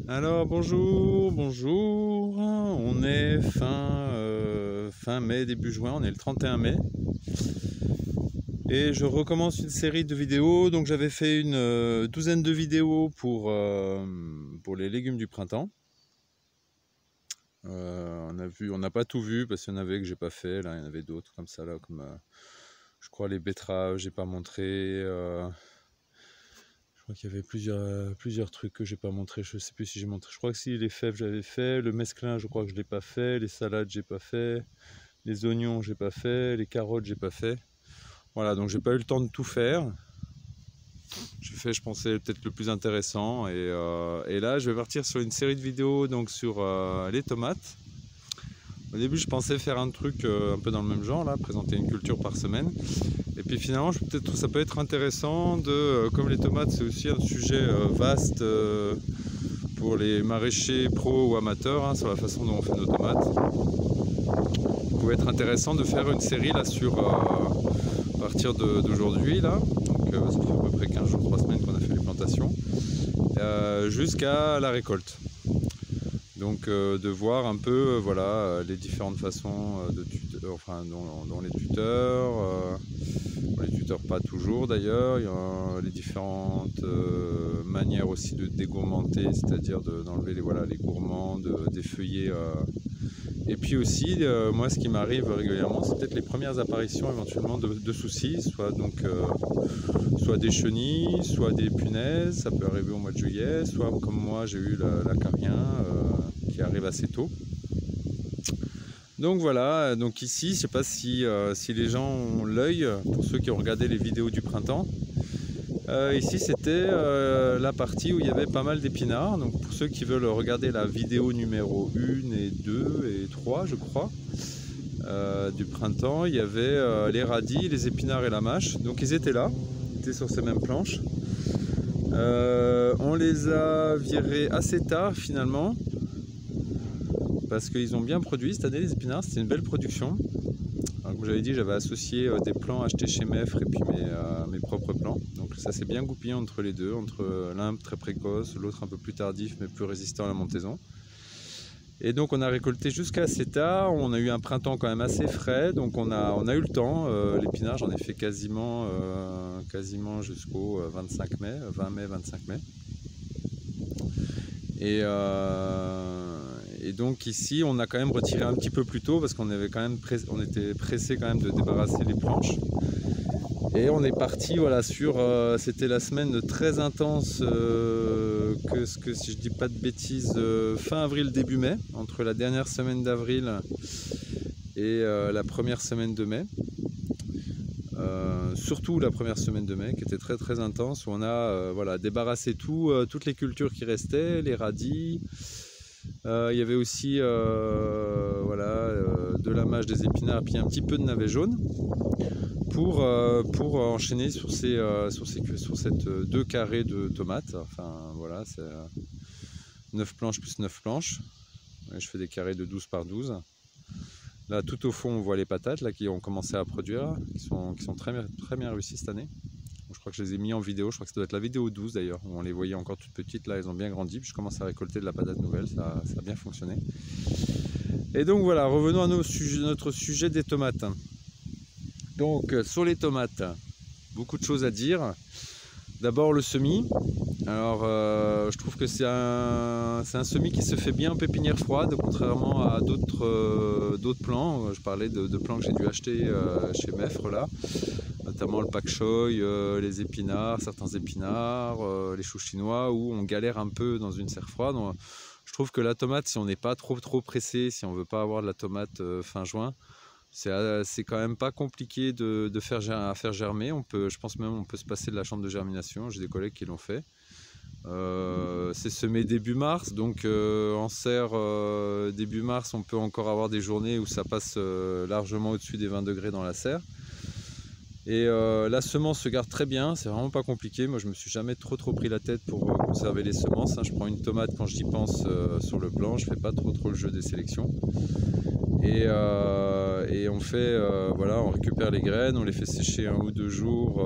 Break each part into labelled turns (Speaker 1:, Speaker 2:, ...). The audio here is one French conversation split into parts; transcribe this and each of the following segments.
Speaker 1: Alors bonjour, bonjour, on est fin mai, début juin, on est le 31 mai et je recommence une série de vidéos. Donc j'avais fait une douzaine de vidéos pour les légumes du printemps. On n'a pas tout vu parce qu'il y en avait que j'ai pas fait, là il y en avait d'autres comme ça, là, comme je crois les betteraves, j'ai pas montré. Je crois qu'il y avait plusieurs trucs que j'ai pas montré. Je sais plus si j'ai montré. Je crois que si les fèves j'avais fait, le mesclun je crois que je l'ai pas fait, les salades j'ai pas fait, les oignons j'ai pas fait, les carottes j'ai pas fait. Voilà, donc j'ai pas eu le temps de tout faire. J'ai fait, je pensais peut-être le plus intéressant et là je vais partir sur une série de vidéos donc sur les tomates. Au début je pensais faire un truc un peu dans le même genre là, présenter une culture par semaine. Et puis finalement, ça peut être intéressant comme les tomates, c'est aussi un sujet vaste pour les maraîchers pros ou amateurs, hein, sur la façon dont on fait nos tomates. Il peut être intéressant de faire une série là à partir d'aujourd'hui là. Donc ça fait à peu près 15 jours, 3 semaines qu'on a fait les plantations, jusqu'à la récolte. Donc de voir un peu voilà les différentes façons dont les tuteurs. Les tuteurs pas toujours d'ailleurs, il y a les différentes manières aussi de dégourmenter, c'est-à-dire d'enlever les gourmands, d'effeuiller. Et puis aussi, moi ce qui m'arrive régulièrement, c'est peut-être les premières apparitions éventuellement de soucis, soit des chenilles, soit des punaises, ça peut arriver au mois de juillet, soit comme moi j'ai eu l'acarien qui arrive assez tôt. Donc voilà, donc ici, je ne sais pas si les gens ont l'œil, pour ceux qui ont regardé les vidéos du printemps. Ici c'était la partie où il y avait pas mal d'épinards. Donc pour ceux qui veulent regarder la vidéo numéro 1 et 2 et 3 je crois, du printemps, il y avait les radis, les épinards et la mâche. Donc ils étaient là, ils étaient sur ces mêmes planches. On les a virés assez tard finalement, parce qu'ils ont bien produit cette année les épinards, c'était une belle production. Alors, comme j'avais dit, j'avais associé des plants achetés chez Meffre et puis mes propres plants. Donc ça s'est bien goupillé entre les deux, entre l'un très précoce, l'autre un peu plus tardif mais plus résistant à la montaison. Et donc on a récolté jusqu'à assez tard, on a eu un printemps quand même assez frais, donc on a eu le temps. L'épinard j'en ai fait quasiment jusqu'au 25 mai, 20 mai, 25 mai. Et donc ici on a quand même retiré un petit peu plus tôt parce qu'on était pressé quand même de débarrasser les planches. Et on est parti voilà c'était la semaine très intense que si je dis pas de bêtises, fin avril début mai, entre la dernière semaine d'avril et la première semaine de mai. Surtout la première semaine de mai qui était très très intense, où on a débarrassé toutes les cultures qui restaient, les radis. Il y avait aussi de la mâche, des épinards, puis un petit peu de navet jaune pour enchaîner sur ces 2 carrés de tomates. Enfin voilà, c'est 9 planches plus 9 planches. Ouais, je fais des carrés de 12 par 12. Là tout au fond on voit les patates là, qui ont commencé à produire, qui sont très bien réussies cette année. Je crois que je les ai mis en vidéo, je crois que ça doit être la vidéo 12 d'ailleurs, où on les voyait encore toutes petites. Là elles ont bien grandi, puis je commence à récolter de la patate nouvelle, ça a bien fonctionné. Et donc voilà, revenons à notre sujet des tomates. Donc sur les tomates, beaucoup de choses à dire. D'abord le semis. Alors je trouve que c'est un semis qui se fait bien en pépinière froide, contrairement à d'autres plants. Je parlais de plants que j'ai dû acheter chez Meffre là, notamment le pak choy, les épinards, certains épinards, les choux chinois, où on galère un peu dans une serre froide. Je trouve que la tomate, si on n'est pas trop pressé, si on ne veut pas avoir de la tomate fin juin, c'est quand même pas compliqué à faire germer. Je pense même on peut se passer de la chambre de germination, j'ai des collègues qui l'ont fait. C'est semé début mars, donc en serre début mars on peut encore avoir des journées où ça passe largement au-dessus des 20 degrés dans la serre. Et la semence se garde très bien, c'est vraiment pas compliqué. Moi je me suis jamais trop pris la tête pour conserver les semences, hein. Je prends une tomate quand j'y pense sur le plan, je fais pas trop le jeu des sélections. Et on fait on récupère les graines, on les fait sécher 1 ou 2 jours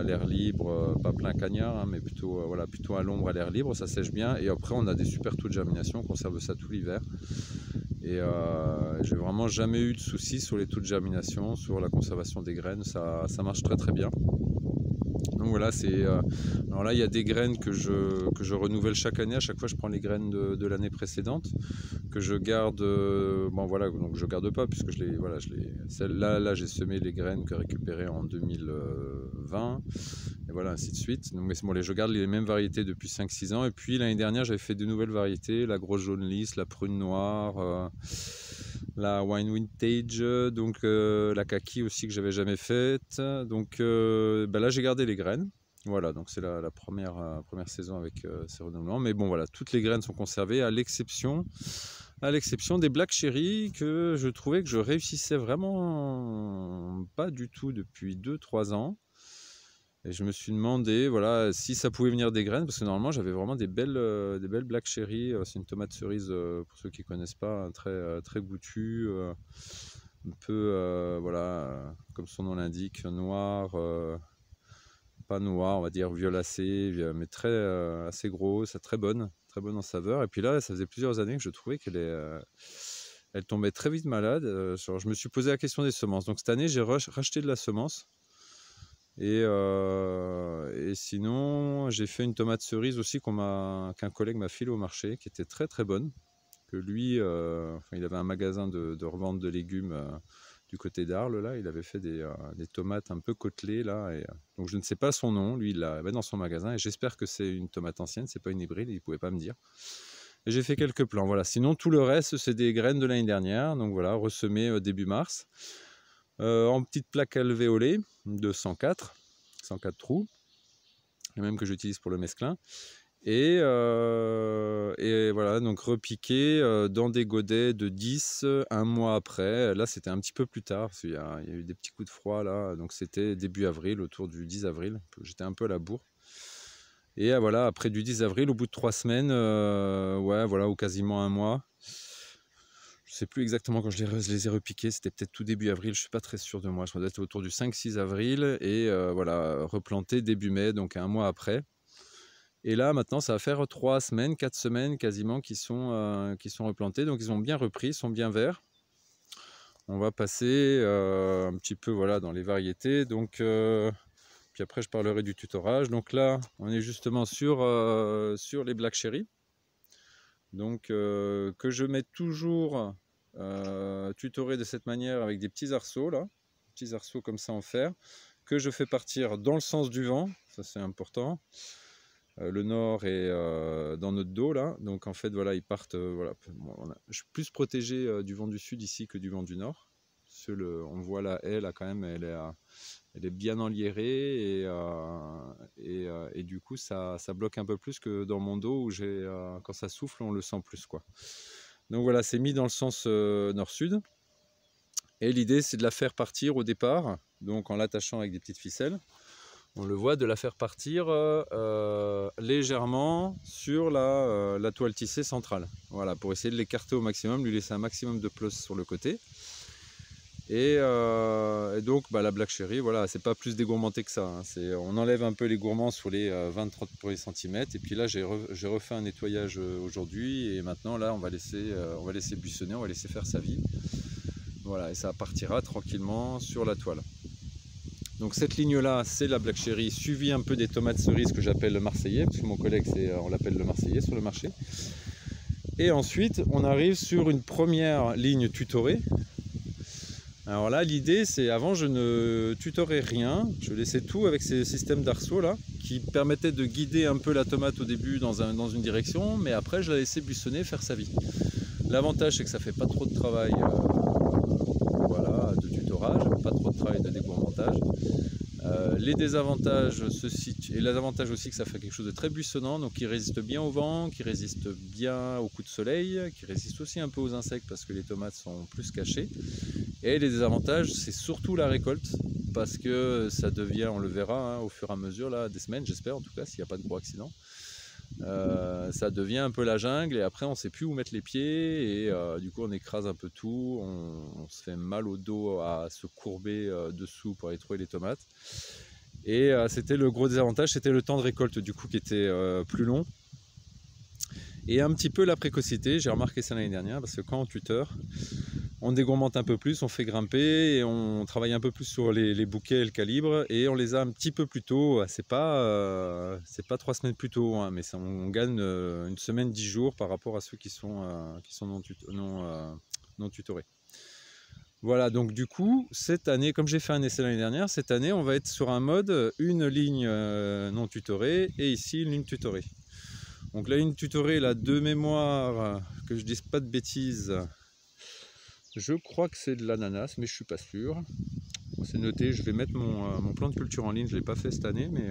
Speaker 1: l'air libre, pas plein cagnard, hein, mais plutôt, voilà, plutôt à l'ombre, à l'air libre, ça sèche bien. Et après on a des super taux de germination, on conserve ça tout l'hiver. Et j'ai vraiment jamais eu de soucis sur les taux de germination, sur la conservation des graines, ça marche très très bien. Donc voilà, alors là il y a des graines que je renouvelle chaque année. À chaque fois je prends les graines de l'année précédente que je garde. Bon voilà, donc je garde pas puisque là j'ai semé les graines que récupérées en 2020 et voilà, ainsi de suite. Donc mais bon, je garde les mêmes variétés depuis 5-6 ans. Et puis l'année dernière j'avais fait de nouvelles variétés, la grosse jaune lisse, la prune noire, la wine vintage, donc la kaki aussi que j'avais jamais faite. Donc là j'ai gardé les graines. Voilà, donc c'est la première saison avec ces renouvellements. Mais bon voilà, toutes les graines sont conservées à l'exception des Black Cherry que je trouvais que je réussissais vraiment pas du tout depuis 2-3 ans. Et je me suis demandé voilà, si ça pouvait venir des graines, parce que normalement j'avais vraiment des belles Black Cherry. C'est une tomate cerise, pour ceux qui ne connaissent pas, très goûtue, un peu, voilà, comme son nom l'indique, noir, pas noir, on va dire violacé, mais assez grosse, très bonne en saveur. Et puis là, ça faisait plusieurs années que je trouvais elle tombait très vite malade. Je me suis posé la question des semences. Donc cette année, j'ai racheté de la semence. Et sinon, j'ai fait une tomate cerise aussi qu'un collègue m'a filé au marché, qui était très très bonne. Que lui, il avait un magasin de revente de légumes du côté d'Arles. Là, il avait fait des tomates un peu côtelées là. Donc je ne sais pas son nom. Lui, il l'avait dans son magasin. Et j'espère que c'est une tomate ancienne, c'est pas une hybride. Il ne pouvait pas me dire. Et j'ai fait quelques plants. Voilà. Sinon, tout le reste, c'est des graines de l'année dernière. Donc voilà, ressemées début mars. En petite plaque alvéolée de 104 trous, les mêmes que j'utilise pour le mesclin. Et voilà, donc repiqué dans des godets de 10 un mois après. Là, c'était un petit peu plus tard, parce qu'il y a eu des petits coups de froid là, donc c'était début avril, autour du 10 avril. J'étais un peu à la bourre. Et voilà, après du 10 avril, au bout de 3 semaines, ouais, voilà, ou quasiment un mois. Je ne sais plus exactement quand je les ai repiqués, c'était peut-être tout début avril, je ne suis pas très sûr de moi. Je crois que c'était autour du 5-6 avril et voilà, replanté début mai, donc un mois après. Et là, maintenant, ça va faire 3 semaines, 4 semaines quasiment qui sont replantés. Donc, ils ont bien repris, ils sont bien verts. On va passer un petit peu voilà, dans les variétés. Donc, puis après, je parlerai du tutorage. Donc là, on est justement sur les Black Cherry. Donc, que je mets toujours tutorés de cette manière avec des petits arceaux, là. Petits arceaux comme ça en fer. Que je fais partir dans le sens du vent. Ça, c'est important. Le nord est dans notre dos là, donc en fait voilà, ils partent. Voilà, je suis plus protégé du vent du sud ici que du vent du nord. On voit la haie là quand même, elle est bien enliérée et du coup ça bloque un peu plus que dans mon dos où quand ça souffle on le sent plus quoi. Donc voilà, c'est mis dans le sens nord-sud et l'idée c'est de la faire partir au départ, donc en l'attachant avec des petites ficelles. On le voit, de la faire partir légèrement sur la toile tissée centrale. Voilà, pour essayer de l'écarter au maximum, lui laisser un maximum de place sur le côté. Et donc la Black Cherry, voilà, c'est pas plus dégourmanté que ça. Hein. On enlève un peu les gourmands sur les 20-30 premiers centimètres. Et puis là, j'ai refait un nettoyage aujourd'hui. Et maintenant, là, on va laisser buissonner, on va laisser faire sa vie. Voilà, et ça partira tranquillement sur la toile. Donc cette ligne-là, c'est la Black Cherry, suivie un peu des tomates cerises que j'appelle le Marseillais, parce que mon collègue, on l'appelle le Marseillais sur le marché. Et ensuite, on arrive sur une première ligne tutorée. Alors là, l'idée, c'est avant, je ne tutorais rien. Je laissais tout avec ces systèmes d'arceaux là, qui permettaient de guider un peu la tomate au début dans une direction, mais après, je la laissais buissonner, faire sa vie. L'avantage, c'est que ça fait pas trop de travail voilà, de tutorage, pas trop de travail de dégourmantage. Les désavantages et les avantages aussi que ça fait quelque chose de très buissonnant, donc qui résiste bien au vent, qui résiste bien aux coups de soleil, qui résiste aussi un peu aux insectes parce que les tomates sont plus cachées. Et les désavantages, c'est surtout la récolte, parce que ça devient, on le verra hein, au fur et à mesure là, des semaines, j'espère en tout cas, s'il n'y a pas de gros accidents. Ça devient un peu la jungle et après on ne sait plus où mettre les pieds et du coup on écrase un peu tout, on se fait mal au dos à se courber dessous pour aller trouver les tomates Et c'était le gros désavantage, c'était le temps de récolte du coup qui était plus long. Et un petit peu la précocité, j'ai remarqué ça l'année dernière, parce que quand on tuteur, on dégourmande un peu plus, on fait grimper et on travaille un peu plus sur les bouquets et le calibre, et on les a un petit peu plus tôt. C'est pas 3 semaines plus tôt, hein, mais on gagne une semaine, 10 jours par rapport à ceux qui sont non tutorés. Voilà, donc du coup, cette année, comme j'ai fait un essai l'année dernière, cette année, on va être sur un mode une ligne non tutorée et ici une ligne tutorée. Donc la ligne tutorée, là, de mémoire, que je dise pas de bêtises, je crois que c'est de l'ananas, mais je suis pas sûr. C'est noté, je vais mettre mon plan de culture en ligne, je ne l'ai pas fait cette année, mais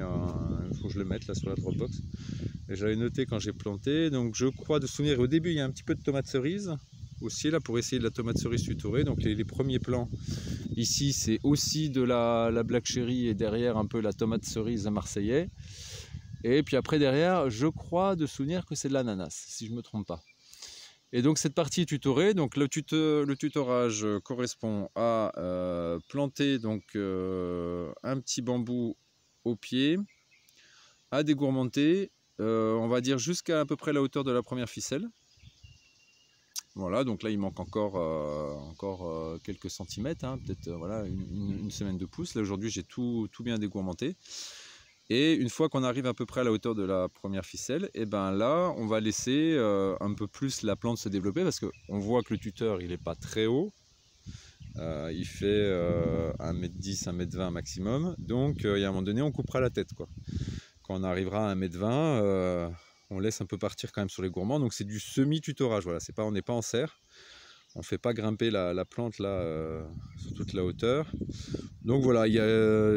Speaker 1: il faut que je le mette là sur la Dropbox. Et j'avais noté quand j'ai planté, donc je crois de souvenir, au début il y a un petit peu de tomates cerises aussi là pour essayer de la tomate cerise tutorée. Donc les premiers plants ici c'est aussi de la black cherry et derrière un peu la tomate cerise marseillais. Et puis après derrière je crois de souvenir que c'est de l'ananas si je ne me trompe pas. Et donc cette partie est tutorée, donc le tutorage correspond à planter donc, un petit bambou au pied, à dégourmenter, on va dire jusqu'à à peu près la hauteur de la première ficelle. Voilà, donc là il manque encore quelques centimètres, hein, peut-être voilà, une semaine de pouce. Là aujourd'hui j'ai tout bien dégourmenté. Et une fois qu'on arrive à peu près à la hauteur de la première ficelle, et ben là on va laisser un peu plus la plante se développer, parce qu'on voit que le tuteur il n'est pas très haut, il fait 1m10, 1m20 maximum, donc il y a un moment donné on coupera la tête, quoi. Quand on arrivera à 1m20, on laisse un peu partir quand même sur les gourmands, donc c'est du semi-tutorage, voilà, on n'est pas en serre. On ne fait pas grimper la plante là sur toute la hauteur. Donc voilà,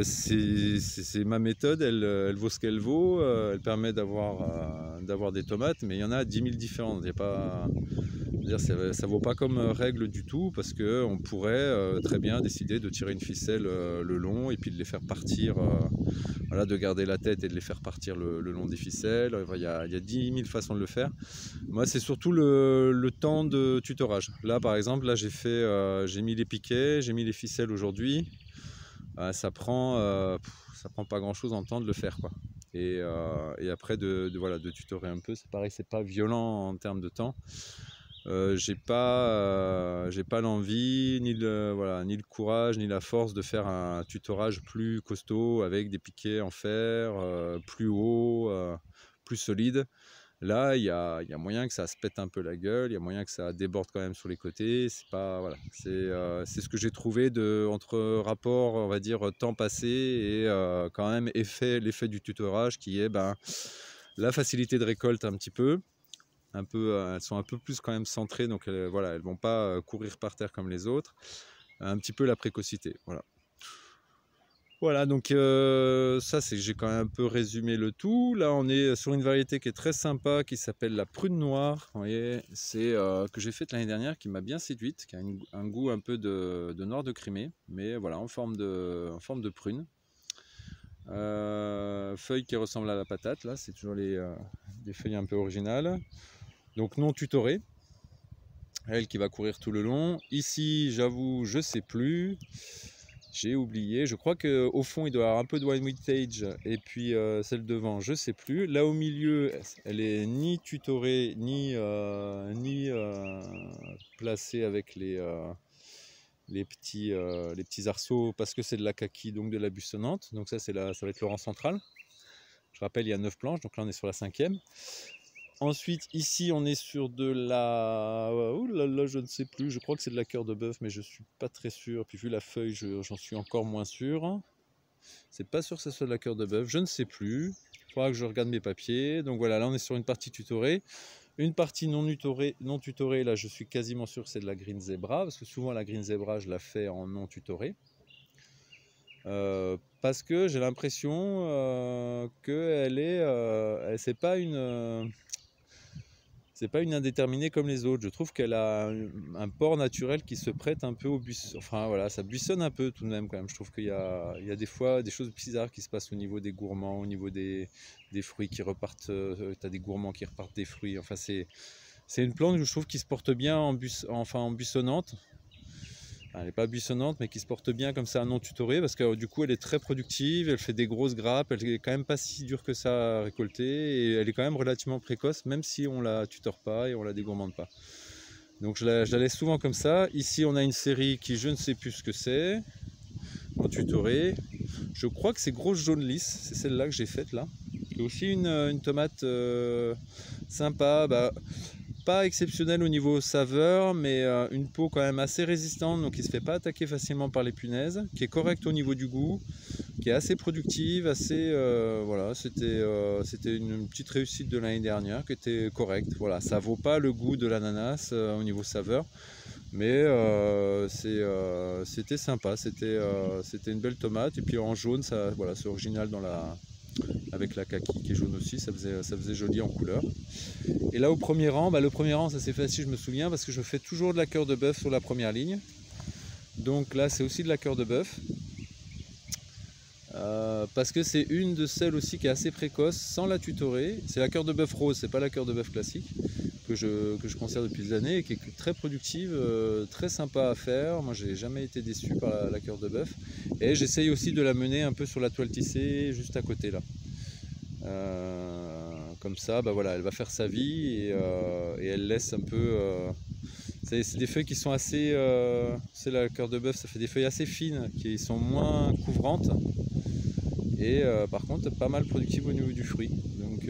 Speaker 1: c'est ma méthode, elle vaut ce qu'elle vaut, elle permet d'avoir des tomates, mais il y en a 10 000 différentes. Il y a pas, ça ne vaut pas comme règle du tout, parce qu'on pourrait très bien décider de tirer une ficelle le long et puis de les faire partir, voilà, de garder la tête et de les faire partir le long des ficelles. Il y a 10 000 façons de le faire. Moi c'est surtout le temps de tutorage. Là par exemple, là j'ai mis les piquets, j'ai mis les ficelles aujourd'hui. Ça prend pas grand chose en temps de le faire, quoi. Et après voilà, de tutorer un peu, c'est pareil, c'est pas violent en termes de temps. J'ai pas l'envie, ni le courage, ni la force de faire un tutorage plus costaud avec des piquets en fer, plus haut, plus solide. Là, il y a moyen que ça se pète un peu la gueule, il y a moyen que ça déborde quand même sur les côtés. C'est pas, voilà, c'est ce que j'ai trouvé entre rapport, on va dire, temps passé et quand même l'effet du tutorage qui est la facilité de récolte un petit peu. Elles sont un peu plus quand même centrées, donc voilà, elles vont pas courir par terre comme les autres. Un petit peu la précocité, voilà. Voilà, donc ça j'ai quand même un peu résumé le tout. Là on est sur une variété qui est très sympa, qui s'appelle la prune noire. Vous voyez, c'est que j'ai faite l'année dernière, qui m'a bien séduite, qui a un goût un peu de noir de Crimée, mais voilà, en forme de prune. Feuilles qui ressemblent à la patate, là c'est toujours des feuilles un peu originales. Donc non tutorée, elle qui va courir tout le long. Ici j'avoue je sais plus. J'ai oublié, je crois qu'au fond il doit y avoir un peu de wine vintage et puis celle devant je sais plus. Là au milieu elle est ni tutorée ni placée avec les petits arceaux, parce que c'est de la kaki, donc de la buissonnante. Donc ça va être le rang central. Je rappelle il y a 9 planches, donc là on est sur la 5e. Ensuite, ici, on est sur de la... Ouh là là, je ne sais plus. Je crois que c'est de la cœur de bœuf, mais je ne suis pas très sûr. Puis vu la feuille, j'en suis encore moins sûr. C'est pas sûr que ce soit de la cœur de bœuf. Je ne sais plus. Il faudra que je regarde mes papiers. Donc voilà, là, on est sur une partie tutorée. Une partie non tutorée, là, je suis quasiment sûr que c'est de la green zebra. Parce que souvent, la green zebra, je la fais en non tutorée. Parce que j'ai l'impression qu'elle est... c'est pas une... c'est pas une indéterminée comme les autres. Je trouve qu'elle a un port naturel qui se prête un peu au buisson. Enfin voilà, ça buissonne un peu tout de même quand même. Je trouve qu'il y a des fois des choses bizarres qui se passent au niveau des gourmands, au niveau des fruits qui repartent. Tu as des gourmands qui repartent des fruits. Enfin c'est une plante que je trouve qui se porte bien en buissonnante. elle n'est pas buissonnante, mais qui se porte bien comme ça non tutorée, parce que du coup elle est très productive, elle fait des grosses grappes, elle est quand même pas si dure que ça à récolter, et elle est quand même relativement précoce, même si on la tutore pas et on la dégourmande pas. Donc je la laisse souvent comme ça. Ici on a une série qui je ne sais plus ce que c'est, en tutorée. Je crois que c'est grosse jaune lisse, c'est celle-là que j'ai faite là. Il y a aussi une tomate sympa, pas exceptionnelle au niveau saveur, mais une peau quand même assez résistante, donc qui ne se fait pas attaquer facilement par les punaises, qui est correcte au niveau du goût, qui est assez productive, assez voilà, c'était une petite réussite de l'année dernière, qui était correcte. Voilà, ça vaut pas le goût de l'ananas au niveau saveur, mais c'était sympa, c'était une belle tomate, et puis en jaune, ça, voilà, c'est original avec la kaki qui est jaune aussi, ça faisait joli en couleur. Et là au premier rang, le premier rang ça c'est facile, je me souviens, parce que je fais toujours de la cœur de bœuf sur la première ligne. Donc là c'est aussi de la cœur de bœuf. Parce que c'est une de celles aussi qui est assez précoce, sans la tutorer. C'est la cœur de bœuf rose, c'est pas la cœur de bœuf classique, que je conserve depuis des années, et qui est très productive, très sympa à faire. Moi j'ai jamais été déçu par la cœur de bœuf. Et j'essaye aussi de la mener un peu sur la toile tissée, juste à côté là. Comme ça, voilà, elle va faire sa vie, et elle laisse un peu... c'est des feuilles qui sont assez... c'est la cœur de bœuf, ça fait des feuilles assez fines, qui sont moins couvrantes. Et par contre pas mal productive au niveau du fruit. Donc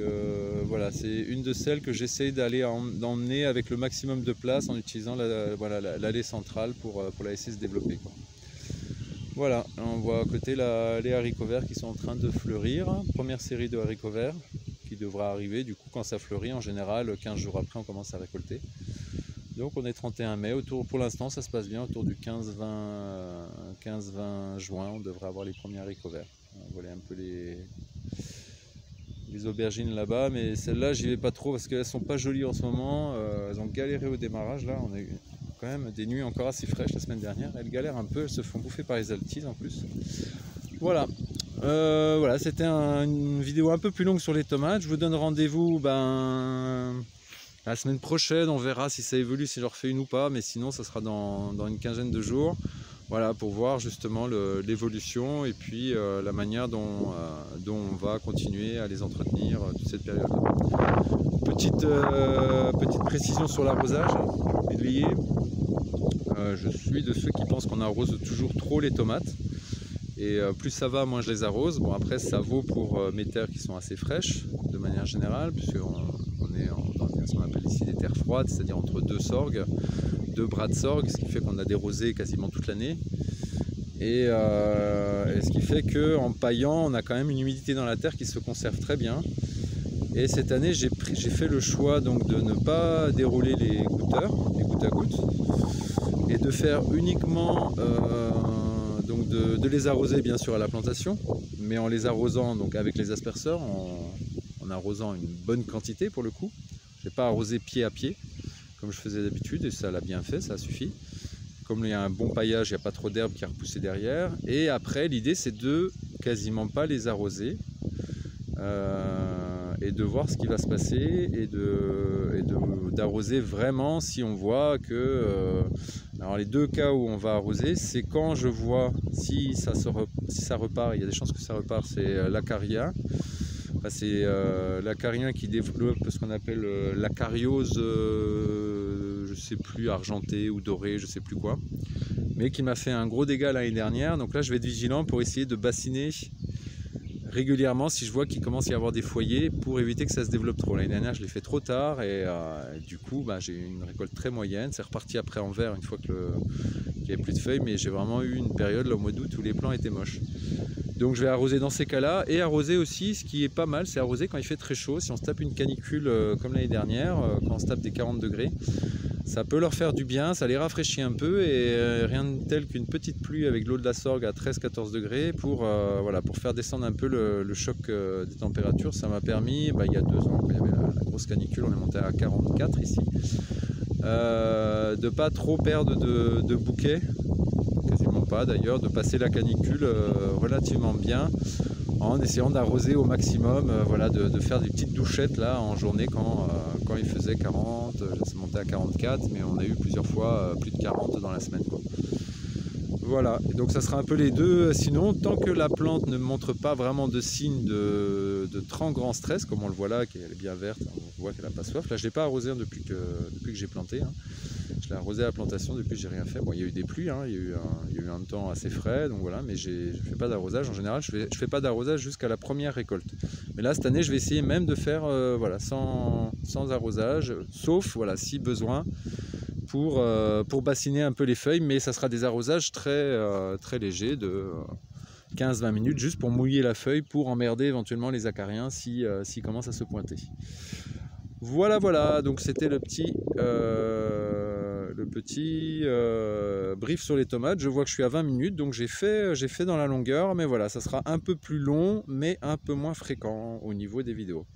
Speaker 1: voilà, c'est une de celles que j'essaye d'emmener avec le maximum de place, en utilisant l'allée centrale pour la laisser se développer, quoi. Voilà, on voit à côté les haricots verts qui sont en train de fleurir. Première série de haricots verts qui devra arriver du coup quand ça fleurit. En général 15 jours après on commence à récolter. Donc on est 31 mai, pour l'instant ça se passe bien, autour du 15-20 juin on devrait avoir les premiers haricots verts. Voilà un peu les aubergines là-bas, mais celles-là j'y vais pas trop parce qu'elles sont pas jolies en ce moment. Elles ont galéré au démarrage là, on a eu quand même des nuits encore assez fraîches la semaine dernière. Elles galèrent un peu, elles se font bouffer par les altises en plus. Voilà, voilà, c'était une vidéo un peu plus longue sur les tomates. Je vous donne rendez-vous la semaine prochaine, on verra si ça évolue, si je refais une ou pas, mais sinon ça sera dans une quinzaine de jours. Voilà, pour voir justement l'évolution et puis la manière dont on va continuer à les entretenir toute cette période-là. Petite précision sur l'arrosage, oublié. Je suis de ceux qui pensent qu'on arrose toujours trop les tomates. Et plus ça va, moins je les arrose. Bon, après ça vaut pour mes terres qui sont assez fraîches de manière générale, puisqu'on est dans ce qu'on appelle ici des terres froides, c'est-à-dire entre deux sorgues, 2 bras de sorgue, ce qui fait qu'on a des rosées quasiment toute l'année. Et ce qui fait qu'en paillant, on a quand même une humidité dans la terre qui se conserve très bien. Et cette année, j'ai fait le choix donc, de ne pas dérouler les goûteurs, les gouttes à gouttes, et de faire uniquement, donc de les arroser bien sûr à la plantation, mais en les arrosant donc avec les asperceurs, en arrosant une bonne quantité pour le coup. Je n'ai pas arrosé pied à pied, comme je faisais d'habitude, et ça l'a bien fait, ça suffit. Comme il y a un bon paillage, il n'y a pas trop d'herbe qui a repoussé derrière. Et après, l'idée c'est de quasiment pas les arroser et de voir ce qui va se passer et d'arroser vraiment si on voit que... alors les 2 cas où on va arroser, c'est quand je vois si ça repart, il y a des chances que ça repart, c'est l'acarien. Enfin, c'est l'acarien qui développe ce qu'on appelle l'acariose, je sais plus, argentée ou dorée, je sais plus quoi, mais qui m'a fait un gros dégât l'année dernière. Donc là je vais être vigilant pour essayer de bassiner régulièrement si je vois qu'il commence à y avoir des foyers, pour éviter que ça se développe trop. L'année dernière je l'ai fait trop tard et du coup j'ai eu une récolte très moyenne. C'est reparti après en vert une fois qu'il n'y avait plus de feuilles, mais j'ai vraiment eu une période là, au mois d'août où les plants étaient moches. Donc je vais arroser dans ces cas-là, et arroser aussi, ce qui est pas mal, c'est arroser quand il fait très chaud. Si on se tape une canicule comme l'année dernière, quand on se tape des 40 degrés, ça peut leur faire du bien, ça les rafraîchit un peu, et rien de tel qu'une petite pluie avec de l'eau de la sorgue à 13-14 degrés pour faire descendre un peu le choc des températures. Ça m'a permis, il y a 2 ans, quand il y avait la grosse canicule, on est monté à 44 ici, de ne pas trop perdre de bouquets, quasiment pas d'ailleurs, de passer la canicule relativement bien, en essayant d'arroser au maximum, de faire des petites douchettes là en journée quand il faisait 40, c'est monté à 44, mais on a eu plusieurs fois plus de 40 dans la semaine, quoi. Voilà, et donc ça sera un peu les deux. Sinon, tant que la plante ne montre pas vraiment de signes de trop grand stress, comme on le voit là, qu'elle est bien verte, on voit qu'elle n'a pas soif. Là, je ne l'ai pas arrosée depuis que j'ai planté. Hein. Je l'ai arrosé à la plantation, depuis j'ai rien fait. Bon, il y a eu des pluies, hein, il y a eu un temps assez frais, donc voilà, mais je ne fais pas d'arrosage. En général, je fais pas d'arrosage jusqu'à la première récolte. Mais là, cette année, je vais essayer même de faire voilà, sans arrosage, sauf voilà, si besoin, pour bassiner un peu les feuilles, mais ça sera des arrosages très légers de 15-20 minutes, juste pour mouiller la feuille, pour emmerder éventuellement les acariens s'ils commencent à se pointer. Voilà, donc c'était le petit brief sur les tomates. Je vois que je suis à 20 minutes, donc j'ai fait dans la longueur, mais voilà, ça sera un peu plus long, mais un peu moins fréquent au niveau des vidéos.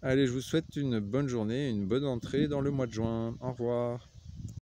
Speaker 1: Allez, je vous souhaite une bonne journée, une bonne entrée dans le mois de juin. Au revoir.